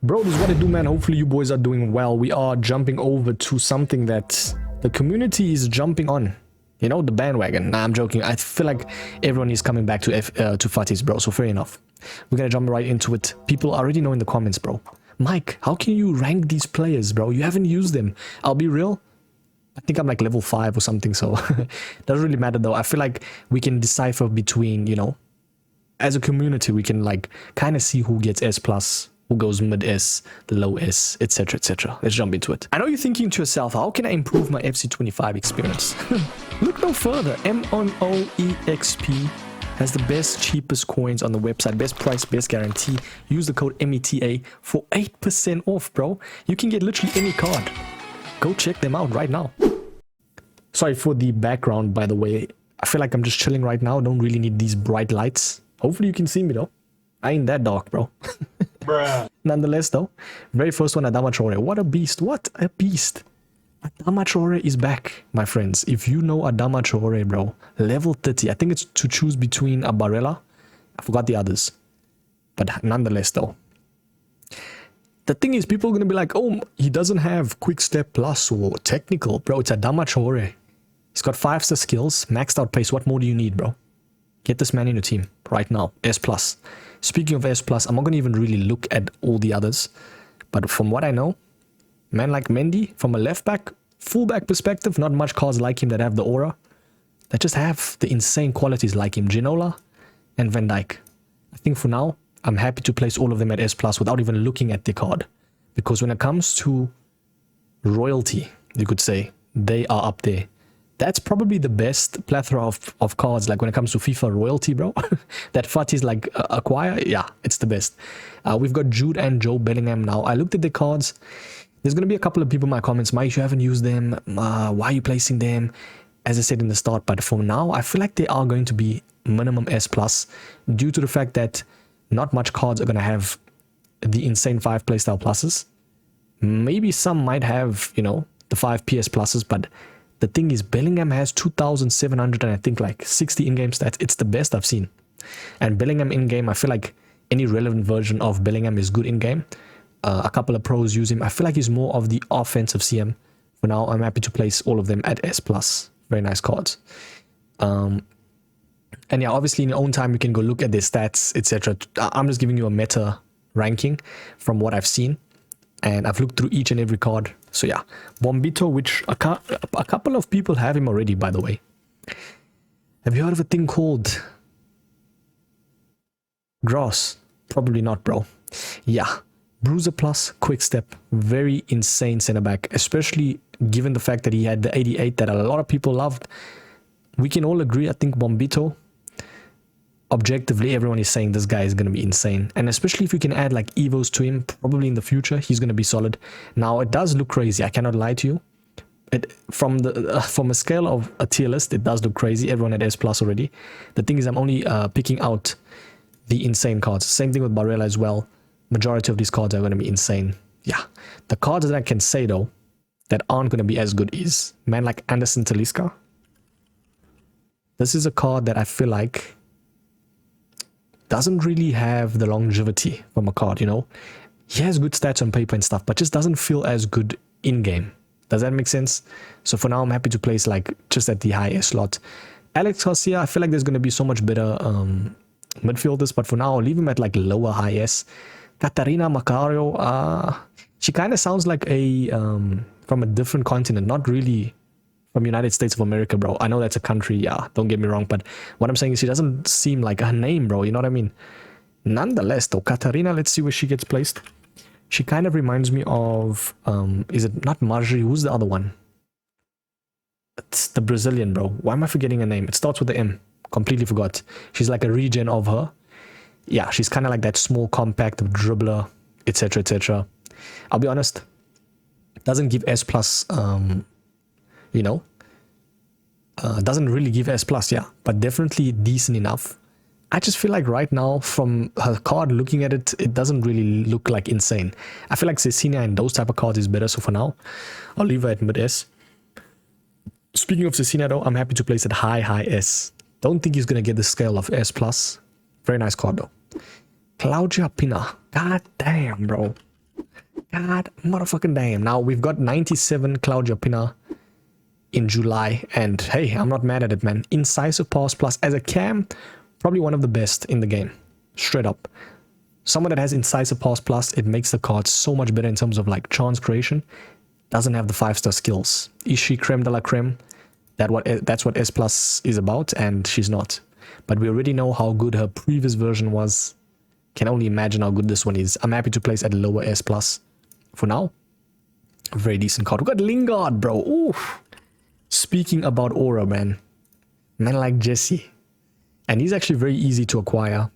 Bro, this is what I do, man. Hopefully you boys are doing well. We are jumping over to something that the community is jumping on. You know, the bandwagon. Nah, I'm joking. I feel like everyone is coming back to Futties, bro. So fair enough. We're gonna jump right into it. People already know in the comments, bro. Mike, how can you rank these players, bro? You haven't used them. I'll be real. I think I'm like level 5 or something, so doesn't really matter though. I feel like we can decipher between, you know, as a community, we can like kind of see who gets S+, who goes mid S, the low S, etc, etc. Let's jump into it. I know you're thinking to yourself, how can I improve my FC25 experience? Look no further. MONOEXP has the best, cheapest coins on the website. Best price, best guarantee. Use the code META for 8% off, bro. You can get literally any card. Go check them out right now. Sorry for the background, by the way. I feel like I'm just chilling right now. Don't really need these bright lights. Hopefully you can see me though. I ain't that dark, bro. Bruh. Nonetheless though, very first one, Adama Traore. What a beast. What a beast. Adama Traore is back, my friends. If you know Adama Traore, bro, level 30. I think it's to choose between a Barella. I forgot the others. But nonetheless though. The thing is, people are going to be like, oh, he doesn't have quick step plus or technical. Bro, it's Adama Traore. He's got 5-star skills, maxed out pace. What more do you need, bro? Get this man in your team right now. S+. Speaking of S+, I'm not going to even really look at all the others. But from what I know, man like Mendy, from a left back, full back perspective, not much cards like him that have the aura. That just have the insane qualities like him. Ginola and Van Dijk. I think for now, I'm happy to place all of them at S+ without even looking at the card. Because when it comes to royalty, you could say, they are up there. That's probably the best plethora of cards, like when it comes to FIFA royalty, bro. That Futties like acquire, yeah, it's the best. We've got Jude and Joe Bellingham now. I looked at the cards. There's going to be a couple of people in my comments, Mike, you haven't used them. Why are you placing them? As I said in the start, but for now, I feel like they are going to be minimum S+, due to the fact that not much cards are going to have the insane 5 playstyle pluses. Maybe some might have, you know, the 5 PS pluses, but the thing is, Bellingham has 2,700 and I think like 60 in-game stats. It's the best I've seen. And Bellingham in-game, I feel like any relevant version of Bellingham is good in-game. A couple of pros use him. I feel like he's more of the offensive CM. For now, I'm happy to place all of them at S+. Very nice cards. And yeah, obviously in your own time, you can go look at their stats, etc. I'm just giving you a meta ranking from what I've seen. And I've looked through each and every card. So yeah, Bombito, which a couple of people have him already, by the way. Have you heard of a thing called Gross? Probably not, bro. Yeah, Bruiser plus, quick step, very insane center back, especially given the fact that he had the 88 that a lot of people loved. We can all agree, I think Bombito, objectively, everyone is saying this guy is going to be insane. And especially if you can add like Evos to him, probably in the future, he's going to be solid. Now, it does look crazy. I cannot lie to you. From a scale of a tier list, it does look crazy. Everyone at S+ already. The thing is, I'm only picking out the insane cards. Same thing with Barella as well. Majority of these cards are going to be insane. Yeah. The cards that I can say, though, that aren't going to be as good is, man, like Anderson Talisca. This is a card that I feel like doesn't really have the longevity from a card, you know. He has good stats on paper and stuff, but just doesn't feel as good in-game. Does that make sense? So for now, I'm happy to place like just at the high S slot. Alex Garcia, I feel like there's going to be so much better midfielders, but for now, I'll leave him at like lower high S. Katarina Macario, she kind of sounds like a from a different continent, not really from United States of America, bro. I know that's a country, yeah, don't get me wrong, but what I'm saying is she doesn't seem like her name, bro, you know what I mean? Nonetheless, though, Katarina, let's see where she gets placed. She kind of reminds me of, is it not Marjorie? Who's the other one? It's the Brazilian, bro. Why am I forgetting her name? It starts with the M. Completely forgot. She's like a regen of her. Yeah, she's kind of like that small, compact dribbler, etc., etc. I'll be honest, doesn't give S+, you know, doesn't really give S+, yeah, but definitely decent enough. I just feel like right now, from her card, looking at it, it doesn't really look like insane. I feel like Cecilia and those type of cards is better, so for now, I'll leave her at mid-S. Speaking of Cecilia, though, I'm happy to place it high S. Don't think he's going to get the scale of S+. Very nice card, though. Claudia Pina. God damn, bro. God motherfucking damn. Now we've got 97 Claudia Pina in July, and hey, I'm not mad at it, man. Incisive pass plus as a cam, probably one of the best in the game. Straight up. Someone that has incisive pass plus, it makes the card so much better in terms of like chance creation. Doesn't have the 5-star skills. Is she creme de la creme? That's what S plus is about, and she's not. But we already know how good her previous version was. Can only imagine how good this one is. I'm happy to place at lower S plus for now. A very decent card. We got Lingard, bro. Oof. Speaking about aura, man like Jesse, and he's actually very easy to acquire.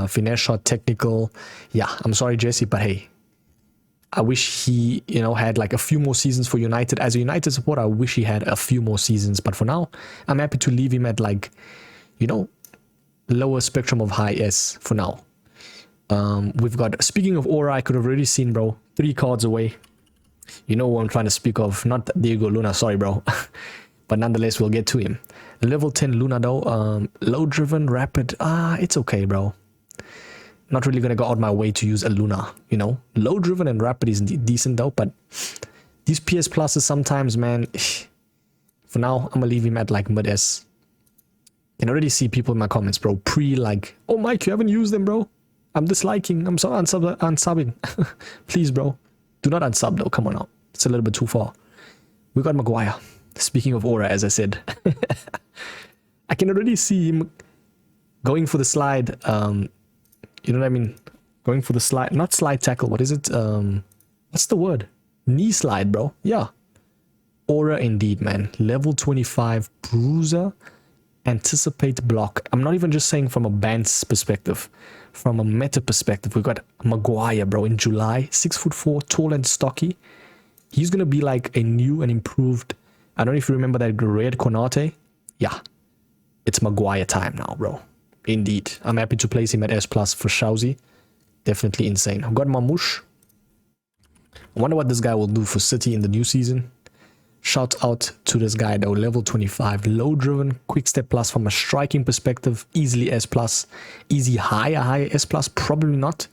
Finesse shot, technical. Yeah, I'm sorry, Jesse, but hey, I wish he, had like a few more seasons for United. As a United supporter, I wish he had a few more seasons. But for now, I'm happy to leave him at like, lower spectrum of high S for now. We've got, speaking of aura, I could have already seen, bro, 3 cards away. You know what I'm trying to speak of. Not Diego Luna, sorry, bro. But nonetheless, we'll get to him. Level 10 Luna, though. Low driven, rapid. It's okay, bro. Not really going to go out my way to use a Luna, Low driven and rapid is decent, though. But these PS pluses sometimes, man. For now, I'm going to leave him at like mid S. I can already see people in my comments, bro. Like, oh, Mike, you haven't used them, bro. I'm disliking. I'm so unsubbing. Please, bro. Do not unsub, though. Come on now. It's a little bit too far. We got Maguire. Speaking of aura, as I said. I can already see him going for the slide. You know what I mean? Going for the slide. Not slide tackle. What is it? What's the word? Knee slide, bro. Yeah. Aura indeed, man. Level 25 bruiser. Anticipate block. I'm not even just saying from a band's perspective. From a meta perspective, we've got Maguire, bro, in July. 6'4", tall and stocky. He's going to be like a new and improved... I don't know if you remember that red Konate. Yeah. It's Maguire time now, bro. Indeed. I'm happy to place him at S plus for Shauzi. Definitely insane. I've got Marmoush. I wonder what this guy will do for City in the new season. Shout out to this guy though. Level 25. Low driven. Quick step plus from a striking perspective. Easily S plus. Easy higher S plus. Probably not.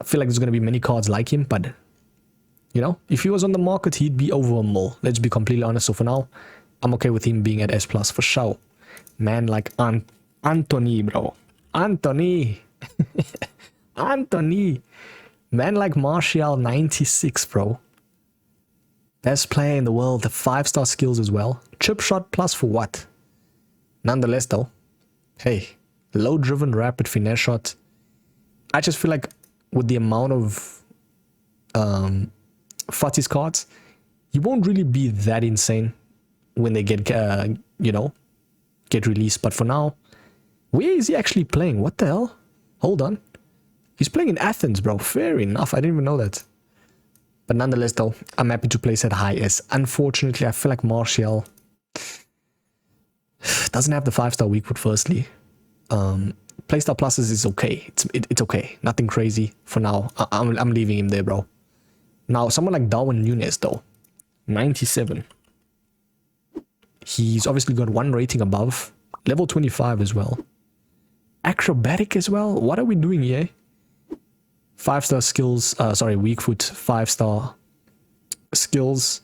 I feel like there's going to be many cards like him, but... if he was on the market, he'd be over a mil. Let's be completely honest. So for now, I'm okay with him being at S plus for sure. Man like Anthony, bro. Anthony. Anthony. Man like Martial, 96, bro. Best player in the world. The 5-star skills as well. Chip shot plus for what? Nonetheless, though. Hey. Low driven, rapid finesse shot. I just feel like with the amount of... Futties cards, he won't really be that insane when they get get released. But for now, where is he actually playing? What the hell? Hold on, he's playing in Athens, bro. Fair enough. I didn't even know that. But nonetheless, though, I'm happy to place at high S. Unfortunately, I feel like Martial doesn't have the 5-star weak foot. Firstly, playstyle pluses is okay. It's okay. Nothing crazy for now. I'm leaving him there, bro. Now, someone like Darwin Núñez, though, 97. He's obviously got 1 rating above. Level 25 as well. Acrobatic as well. What are we doing here? 5-star skills. Weak foot, 5-star skills.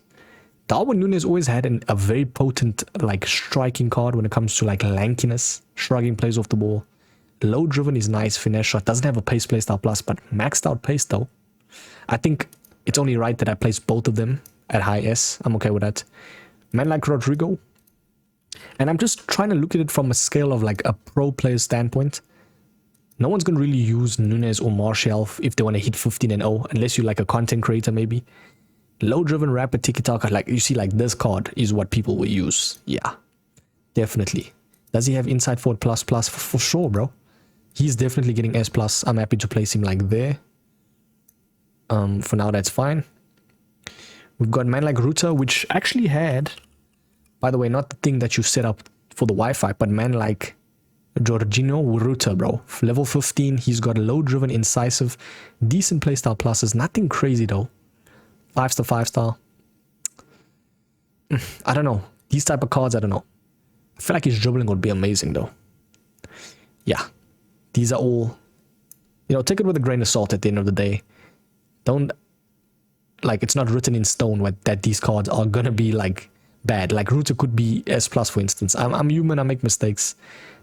Darwin Núñez always had a very potent, like, striking card when it comes to, like, lankiness. Shrugging plays off the ball. Low driven is nice. Finesse shot. Doesn't have a pace playstyle plus, but maxed out pace, though. I think... it's only right that I place both of them at high S. I'm okay with that. Man like Rodrigo. And I'm just trying to look at it from a scale of like a pro player standpoint. No one's going to really use Núñez or Martial if they want to hit 15-0, unless you're like a content creator maybe. Low driven, rapid tiki-taka, like you see, like this card is what people will use. Yeah, definitely. Does he have inside forward plus for sure, bro? He's definitely getting S plus. I'm happy to place him like there. For now, that's fine. We've got man like Rutter, which actually had, by the way, not the thing that you set up for the Wi-Fi, but man like Jorginho Rutter, bro. Level 15, he's got low driven, incisive, decent playstyle pluses. Nothing crazy though. 5-star, 5-star. I don't know. These type of cards, I don't know. I feel like his dribbling would be amazing though. Yeah. These are all, take it with a grain of salt at the end of the day. Don't like it's not written in stone that these cards are gonna be like bad. Like Rutter could be S plus, for instance. I'm human, I make mistakes,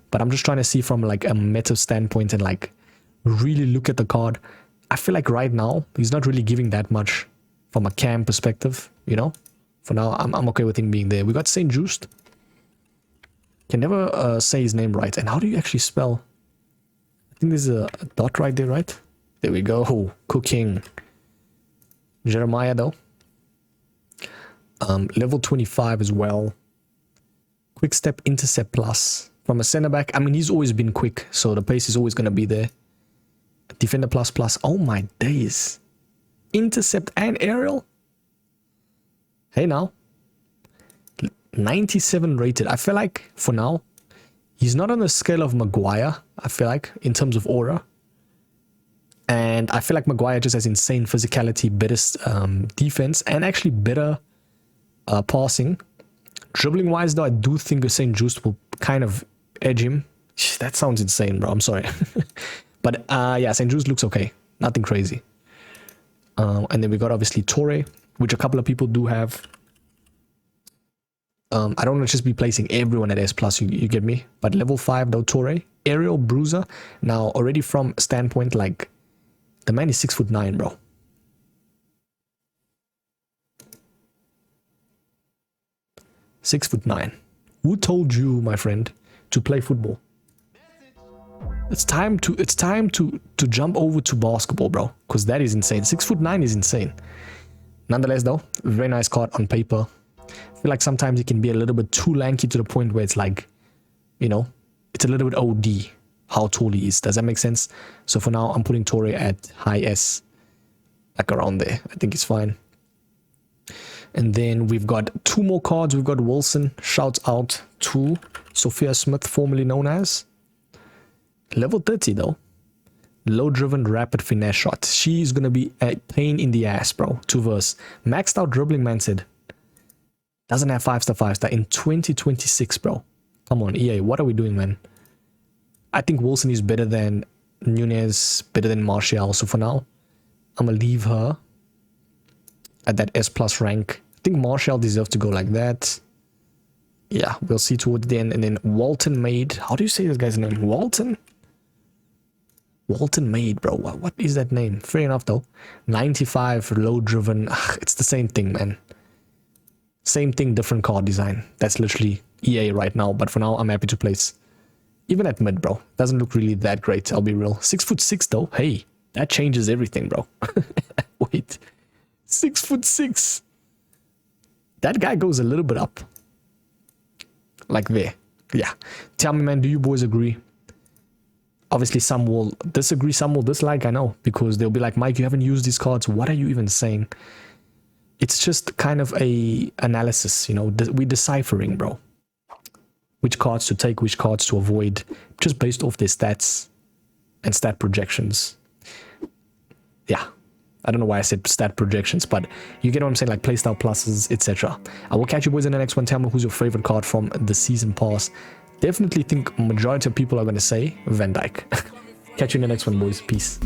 but I'm just trying to see from like a meta standpoint and like really look at the card. I feel like right now he's not really giving that much from a cam perspective, you know. For now, I'm okay with him being there. We got Saint Juste. Can never say his name right. And how do you actually spell? I think there's a dot right there, right? There we go. Cooking. Jeremiah though. Level 25 as well. Quick step, intercept plus. From a center back, I mean, he's always been quick, so the pace is always going to be there. Defender plus plus. Oh my days. Intercept and aerial. Hey now. 97 rated. I feel like for now, he's not on the scale of Maguire, I feel like, in terms of aura. And I feel like Maguire just has insane physicality, better defense, and actually better passing. Dribbling wise though, I do think Saint Juste will kind of edge him. That sounds insane, bro. I'm sorry. But yeah, Saint Juste looks okay. Nothing crazy. And then we got obviously Toure, which a couple of people do have. I don't want to just be placing everyone at S plus, you get me? But level 5 though, Toure. Aerial bruiser. Now already from standpoint, like, the man is 6'9", bro. (6'9". Who told you, my friend, to play football? It's time to jump over to basketball, bro. Because that is insane. 6'9" is insane. Nonetheless, though, very nice card on paper. I feel like sometimes it can be a little bit too lanky to the point where it's like, you know, it's a little bit OD how tall he is. Does that make sense? So for now, I'm putting Toure at high S, like around there. I think it's fine. And then we've got 2 more cards. We've got Wilson. Shouts out to Sophia Smith, formerly known as. Level 30 though. Low driven, rapid finesse shot. She's gonna be a pain in the ass, bro. 2 verse. Maxed out dribbling, man said. Doesn't have 5-star in 2026, bro. Come on, EA. What are we doing, man? I think Wilson is better than Nunez, better than Martial. So for now, I'm gonna leave her at that S plus rank. I think Martial deserves to go like that. Yeah, we'll see towards the end. And then Walton Maid. How do you say this guy's name? Walton? Walton Maid, bro. What is that name? Fair enough, though. 95, low driven. Ugh, it's the same thing, man. Same thing, different card design. That's literally EA right now. But for now, I'm happy to place. Even at mid, bro. Doesn't look really that great, I'll be real. 6'6", though. Hey, that changes everything, bro. Wait. 6'6". That guy goes a little bit up. Like there. Yeah. Tell me, man, do you boys agree? Obviously, some will disagree, some will dislike, I know. Because they'll be like, Mike, you haven't used these cards. What are you even saying? It's just kind of a analysis, you know. We're deciphering, bro. Which cards to take, which cards to avoid. Just based off their stats and stat projections. Yeah. I don't know why I said stat projections, but you get what I'm saying, like playstyle pluses, etc. I will catch you boys in the next one. Tell me who's your favorite card from the season pass. Definitely think majority of people are going to say Van Dijk. Catch you in the next one, boys. Peace.